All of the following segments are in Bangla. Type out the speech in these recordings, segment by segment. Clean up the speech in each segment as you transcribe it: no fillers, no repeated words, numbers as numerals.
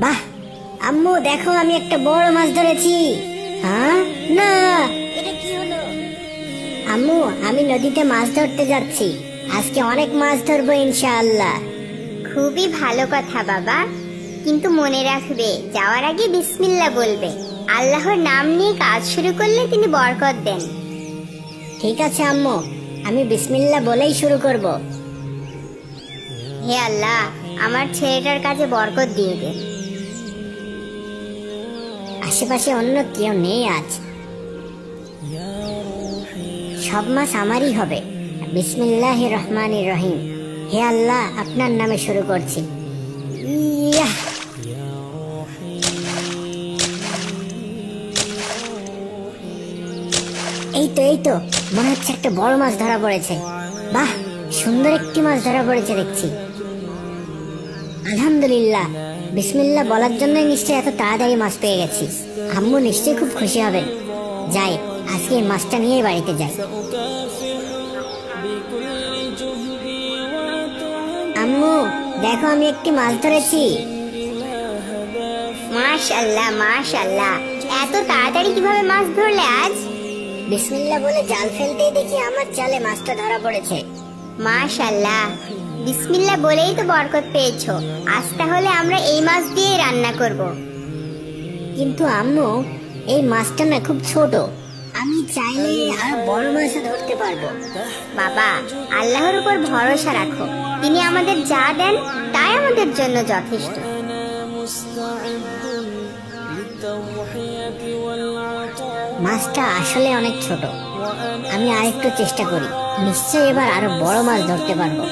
বাহ আম্মু দেখো আমি একটা বড় মাছ ধরেছি। হ্যাঁ না, এটা কি হলো? আম্মু আমি নদীতে মাছ ধরতে যাচ্ছি, আজকে অনেক মাছ ধরবো ইনশাআল্লাহ। খুবই ভালো কথা বাবা, কিন্তু মনে রাখবে যাওয়ার আগে বিসমিল্লাহ বলবে। আল্লাহর নাম নিয়ে কাজ শুরু করলে তিনি বরকত দেন। ঠিক আছে আম্মু, আমি বিসমিল্লাহ বলেই শুরু করব। হে আল্লাহ, আমার ছেলেটার কাছে বরকত দিয়ে দেন। আশেপাশে অন্য কেউ নেই আজ, সব মাছ আমারই হবে। বিসমিল্লাহির রহমানির রহিম। হে আল্লাহ, আপনার নামে শুরু করছি। ইয়াহ! এই তো মনে হচ্ছে একটা বড় মাছ ধরা পড়েছে। বাহ, সুন্দর একটি মাছ ধরা পড়েছে দেখছি। আলহামদুলিল্লাহ, বিসমিল্লাহ বলার জন্যই নিশ্চয়ই এত তাড়াতাড়ি মাছ পেয়ে গেছি। আম্মু নিশ্চয়ই খুব খুশি হবেন। যাই, আজকে এই মাছটা নিয়ে বাড়িতে যাই। আম্মু দেখো আমি একটি মাছ ধরেছি। মাশাআল্লাহ মাশাআল্লাহ, এত তাড়াতাড়ি কিভাবে মাছ ধরলে আজ? বিসমিল্লাহ বলে জাল ফেলতেই দেখি আমার জালে মাছটা ধরা পড়েছে। মাশাআল্লাহ, বিসমিল্লাহ বলেই তো বরকত পেয়েছো। আজ তাহলে আমরা এই মাছ দিয়ে রান্না করব। কিন্তু আম্মু এই মাছটা না খুব ছোট, আমি চাইলে আর বড় মাছও ধরতে পারবো। বাবা, আল্লাহর উপর ভরসা রাখো, তিনি আমাদের যা দেন তাই আমাদের জন্য যথেষ্ট। মাছটা আসলে অনেক ছোট, আমি আরেকটু চেষ্টা করি, নিশ্চয়ই এবার আরো বড় মাছ ধরতে পারবো।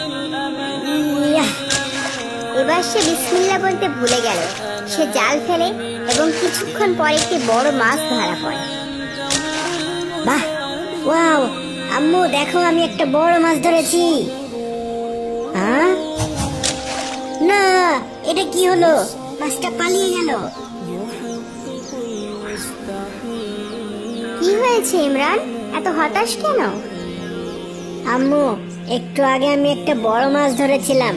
ইয়াহ! এবার সে বিসমিল্লাহ বলতে ভুলে গেল। সে জাল ফেলে এবং কিছুক্ষণ পরে একটি বড় মাছ ধরা পড়ে। বাহ, ওয়াও! আম্মু দেখো আমি একটা বড় মাছ ধরেছি। হ্যাঁ না, এটা কি হলো? মাছটা পালিয়ে গেল। কি হয়েছে ইমরান, এত হতাশ কেন? আম্মু একটু আগে আমি একটা বড় মাছ ধরেছিলাম,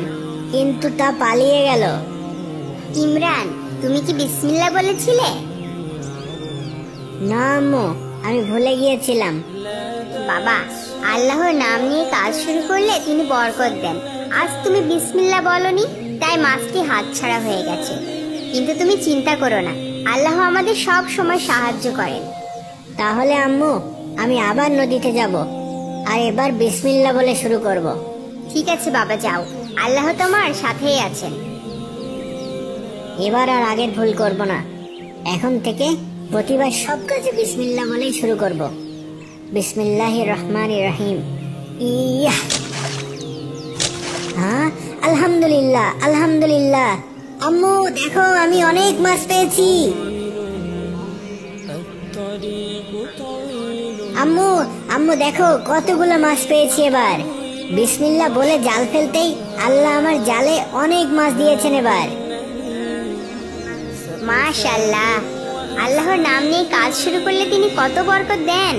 কিন্তু তা পালিয়ে গেল। ইমরান, তুমি কি বিসমিল্লাহ বলেছিলে? না আম্মু, আমি ভুলে গিয়েছিলাম। বাবা, আল্লাহর নাম নিয়ে কাজ শুরু করলে তিনি বরকত দেন। আজ তুমি বিসমিল্লাহ বলনি, তাই মাছটি হাতছাড়া হয়ে গেছে। কিন্তু তুমি চিন্তা করো না, আল্লাহ আমাদের সব সময় সাহায্য করেন। তাহলে আম্মু আমি আবার নদীতে যাব, আর এবার বিসমিল্লাহ বলে শুরু করব। ঠিক আছে বাবা, যাও, আল্লাহ তোমার সাথেই আছেন। এবার আর আগের ভুল করব না, এখন থেকে প্রতিবার সব কাজে বিসমিল্লাহ বলেই শুরু করব। বিসমিল্লাহির রহমানির রহিম। ইয়াহ! হ্যাঁ, আলহামদুলিল্লাহ আলহামদুলিল্লাহ। আম্মু দেখো আমি অনেক মাছ পেয়েছি। আম্মু আম্মু দেখো কতগুলো মাছ পেয়েছি এবার। বিসমিল্লাহ বলে জাল ফেলতেই আল্লাহ আমার জালে অনেক মাছ দিয়েছেন এবার। মাশাআল্লাহ, আল্লাহর নাম নিয়ে কাজ শুরু করলে তিনি কত বরকত দেন।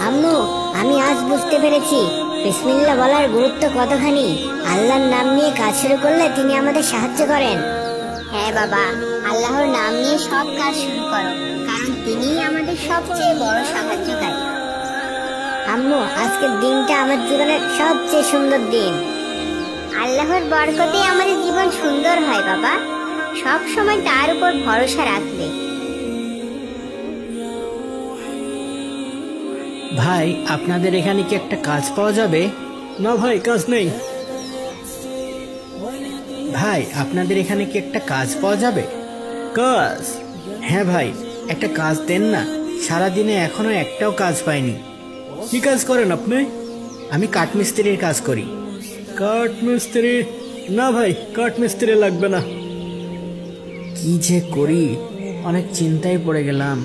আম্মু আমি আজ বুঝতে পেরেছি বিসমিল্লাহ বলার গুরুত্ব কতখানি। আল্লাহর নাম নিয়ে কাজ শুরু করলে তিনি আমাদের সাহায্য করেন। হ্যাঁ বাবা, আল্লাহর নাম নিয়ে সব কাজ শুরু করো, কারণ তিনিই আমাদের সবচেয়ে বড় সাহায্যকারী। আম্মু আজকের দিনটা আমার জীবনের সবচেয়ে সুন্দর দিন। আল্লাহর বরকতে আমাদের জীবন সুন্দর হয় বাবা, সব সময় তার উপর ভরসা রাখবে। ভাই, আপনাদের এখানে কি একটা কাজ পাওয়া যাবে? না ভাই, কাজ নেই। ভাই, আপনাদের এখানে কি একটা কাজ পাওয়া যাবে? কাজ? হ্যাঁ ভাই, একটা কাজ দেন না, সারাদিনে এখনো একটাও কাজ পাইনি। কি কাজ করেন আপনি? আমি কাঠমিস্ত্রির কাজ করি। কাঠমিস্ত্রি? না ভাই, কাঠমিস্ত্রি লাগবে না। কি যে করি, অনেক চিন্তায় পড়ে গেলাম।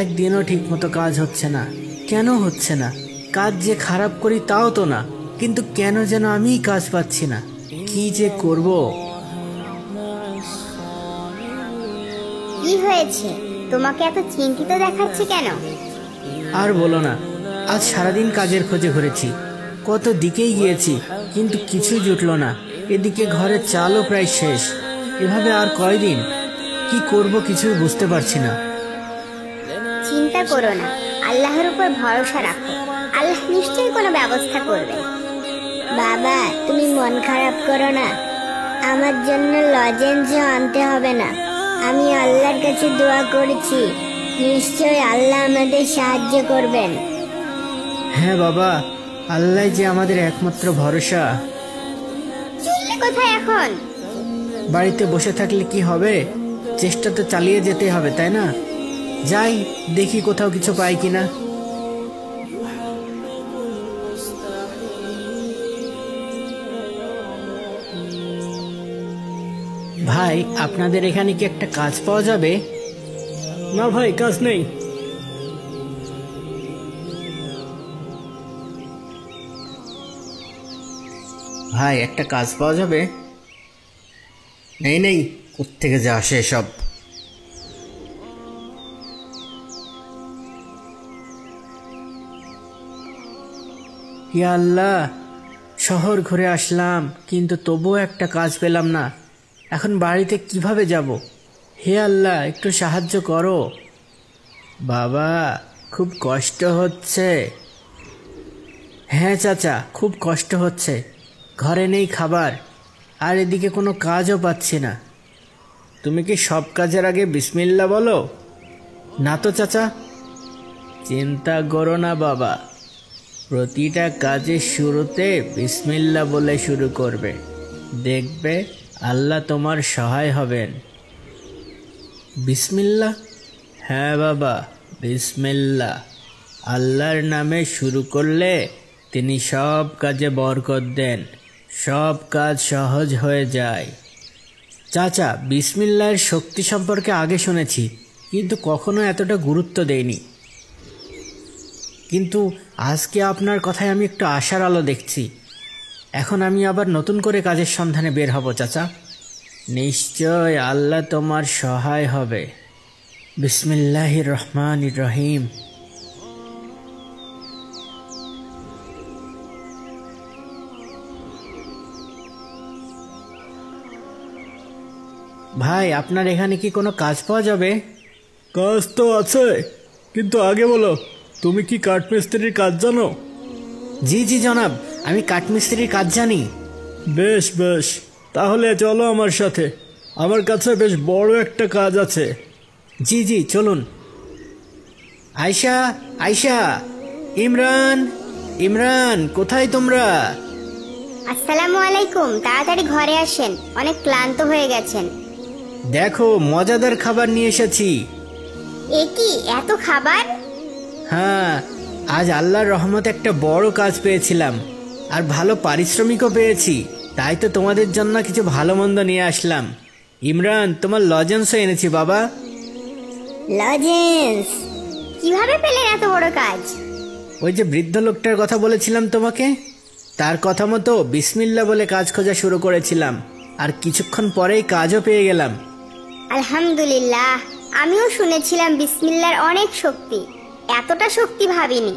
একদিনও ঠিক মতো কাজ হচ্ছে না। কেন হচ্ছে না? কাজ যে খারাপ করি তাও তো না, কিন্তু কেন যেন আমিই কাজ পাচ্ছি না। কি যে করব? কি হয়েছে, তোমাকে এত চিন্তিত দেখাচ্ছে কেন? আর বলো না, আজ সারাদিন কাজের খোঁজে ঘুরেছি, কত দিকেই গিয়েছি, কিন্তু কিছুই জুটলো না। এদিকে ঘরের চালও প্রায় শেষ। এভাবে আর কয়দিন? কি করব কিছুই বুঝতে পারছি না। চিন্তা করো না, আল্লাহর উপর ভরসা রাখো, আল্লাহ নিশ্চয়ই কোনো ব্যবস্থা করবেন। বাবা তুমি মন খারাপ করো না, আমার জন্য লজেন্সও আনতে হবে না। আমি আল্লাহর কাছে দোয়া করেছি, নিশ্চয় আল্লাহ আমাদের সাহায্য করবেন। হ্যাঁ বাবা, আল্লাহ যে আমাদের একমাত্র ভরসা। চললে কোথায় এখন? বাড়িতে বসে থাকলে কি হবে, চেষ্টা তো চালিয়ে যেতে হবে, তাই না? যাই দেখি কোথাও কিছু পাই কিনা। ভাই আপনাদের এখানে কি একটা কাজ পাওয়া যাবে? না ভাই, কাজ নেই। ভাই একটা কাজ পাওয়া যাবে? নেই নেই, কোত্থেকে যা আসে সব। ইয়া আল্লাহ, শহর ঘুরে আসলাম কিন্তু তবুও একটা কাজ পেলাম না। এখন বাড়িতে কিভাবে যাব? হে আল্লাহ, একটু সাহায্য করো। বাবা খুব কষ্ট হচ্ছে। হ্যাঁ চাচা, খুব কষ্ট হচ্ছে। ঘরে নেই খাবার, আর এদিকে কোনো কাজও পাচ্ছি না। তুমি কি সব কাজের আগে বিসমিল্লাহ বলো? না তো চাচা। চিন্তা করো না বাবা, প্রতিটা কাজের শুরুতে বিসমিল্লাহ বলে শুরু করবে, দেখবে আল্লাহ তোমার সহায় হবেন। বিসমিল্লাহ? হ্যাঁ বাবা, বিসমিল্লাহ। আল্লাহর নামে শুরু করলে তিনি সব কাজে বরকত দেন, সব কাজ সহজ হয়ে যায়। চাচা, বিসমিল্লাহর শক্তি সম্পর্কে আগে শুনেছি, কিন্তু কখনো এতটা গুরুত্ব দেইনি। কিন্তু আজকে আপনার কথায় আমি একটু আশার আলো দেখছি। এখন আমি আবার নতুন করে কাজের সন্ধানে বের হব চাচা। নিশ্চয় আল্লাহ তোমার সহায় হবে। বিসমিল্লাহির রহমানির রহিম। ভাই আপনার এখানে কি কোনো কাজ পাওয়া যাবে? কাজ তো আছে, কিন্তু আগে বলো, তুমি কি কাঠমিস্ত্রির কাজ জানো? জি জি জনাব, আমি কাঠমিস্ত্রির কাজ জানি। বেশ বেশ, তাহলে চলো আমার সাথে, আমার কাছে বেশ বড় একটা কাজ আছে। জি জি চলুন। আয়শা, আয়শা, ইমরান, ইমরান, কোথায় তোমরা? আসসালামু আলাইকুম, তাড়াতাড়ি ঘরে আসেন, অনেক ক্লান্ত হয়ে গেছেন। দেখো মজাদার খাবার নিয়ে এসেছি। এ কি এত খাবার? হ্যাঁ, আজ আল্লাহর রহমতে একটা বড় কাজ পেয়েছিলাম, আর ভালো পারিশ্রমিকও পেয়েছি, তাই তো তোমাদের জন্য কিছু ভালো মন্দ নিয়ে আসলাম। ইমরান, তোমার লজেন্সও এনেছি বাবা। লজেন্স? কিভাবে পেলেন এত বড় কাজ? ওই যে বৃদ্ধ লোকটার কথা বলেছিলাম তোমাকে, তার কথা মতো বিসমিল্লাহ বলে কাজ খোঁজা শুরু করেছিলাম, আর কিছুক্ষণ পরেই কাজও পেয়ে গেলাম। আলহামদুলিল্লাহ, আমিও শুনেছিলাম বিসমিল্লাহর অনেক শক্তি, এতটা শক্তি ভাবিনি।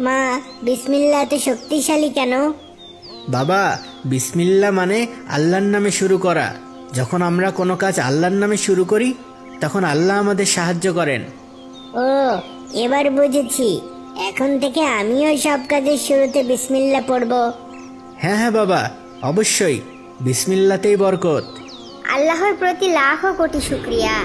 মা, বিসমিল্লাহ এত শক্তিশালী কেন? বাবা, বিসমিল্লাহ মানে আল্লাহর নামে শুরু করা। যখন আমরা কোনো কাজ আল্লাহর নামে শুরু করি, তখন আল্লাহ আমাদের সাহায্য করেন। ও, এবার বুঝেছি। এখন থেকে আমিও সব কাজের শুরুতে বিসমিল্লাহ পড়ব। হ্যাঁ হ্যাঁ বাবা, অবশ্যই, বিসমিল্লাতেই বরকত। আল্লাহর প্রতি লাখো কোটি শুকরিয়া।